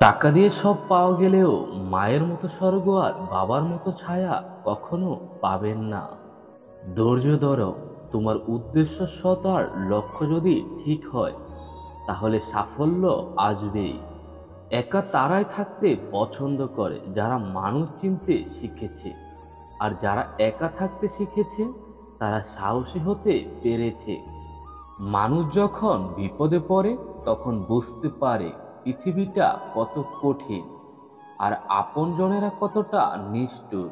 টাকা দিয়ে সব পাওয়া গেলেও মায়ের মতো স্বর্গ আর বাবার মতো ছায়া কখনো পাবেন না। ধৈর্য ধরো, তোমার উদ্দেশ্য সৎ আর লক্ষ্য যদি ঠিক হয় তাহলে সাফল্য আসবেই। একা তারাই থাকতে পছন্দ করে যারা মানুষ চিনতে শিখেছে, আর যারা একা থাকতে শিখেছে তারা সাহসী হতে পেরেছে। মানুষ যখন বিপদে পড়ে তখন বুঝতে পারে পৃথিবীটা কত কঠিন আর আপনজনেরা কতটা নিষ্ঠুর।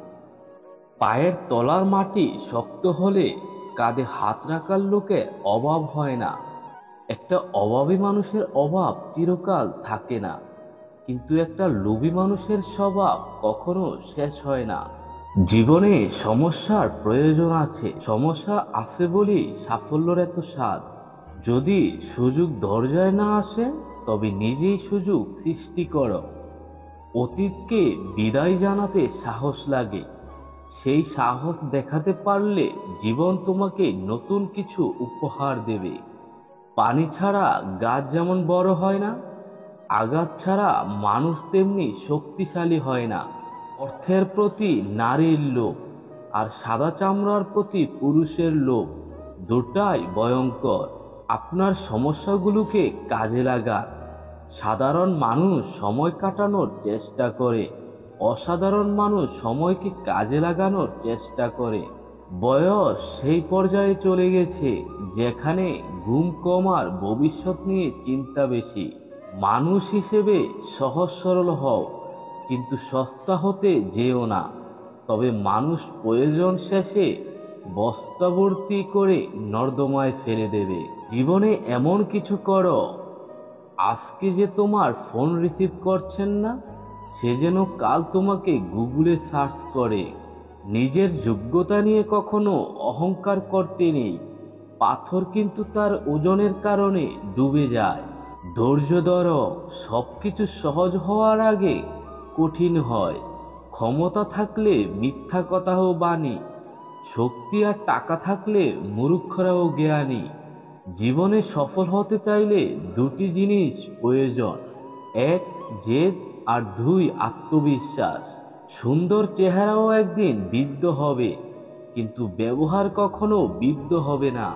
পায়ের তলার মাটি শক্ত হলে কাঁধে হাত রাখার লোকের অভাব হয় না। একটা অভাবী মানুষের অভাব চিরকাল থাকে না, কিন্তু একটা লোভী মানুষের স্বভাব কখনো শেষ হয় না। জীবনে সমস্যার প্রয়োজন আছে, সমস্যা আছে বলেই সাফল্যের এত স্বাদ। যদি সুযোগ দরজায় না আসে তবে নিজেই সুযোগ সৃষ্টি করো। অতীতকে বিদায় জানাতে সাহস লাগে, সেই সাহস দেখাতে পারলে জীবন তোমাকে নতুন কিছু উপহার দেবে। পানি ছাড়া গাছ যেমন বড় হয় না, আঘাত ছাড়া মানুষ তেমনি শক্তিশালী হয় না। অর্থের প্রতি নারীর লোভ আর সাদা চামড়ার প্রতি পুরুষের লোভ দুটাই ভয়ঙ্কর। আপনার সমস্যাগুলোকে কাজে লাগান। সাধারণ মানুষ সময় কাটানোর চেষ্টা করে, অসাধারণ মানুষ সময়কে কাজে লাগানোর চেষ্টা করে। বয়স সেই পর্যায়ে চলে গেছে যেখানে ঘুম কম আর ভবিষ্যৎ নিয়ে চিন্তা বেশি। মানুষ হিসেবে সহজ সরল হও, কিন্তু সস্তা হতে যেও না, তবে মানুষ প্রয়োজন শেষে বস্তাভর্তি করে নর্দমায় ফেলে দেবে। জীবনে এমন কিছু করো আজকে যে তোমার ফোন রিসিভ করছেন না, সে যেন কাল তোমাকে গুগলে সার্চ করে। নিজের যোগ্যতা নিয়ে কখনো অহংকার করতে নেই, পাথর কিন্তু তার ওজনের কারণে ডুবে যায়। ধৈর্য ধরো, সবকিছু সহজ হওয়ার আগে কঠিন হয়। ক্ষমতা থাকলে মিথ্যা কথাও বাণী, শক্তি আর টাকা থাকলে মূর্খরাও জ্ঞানী। জীবনে সফল হতে চাইলে দুটি জিনিস প্রয়োজন, এক জেদ আর দুই আত্মবিশ্বাস। সুন্দর চেহারাও একদিন বৃদ্ধ হবে, কিন্তু ব্যবহার কখনো বৃদ্ধ হবে না।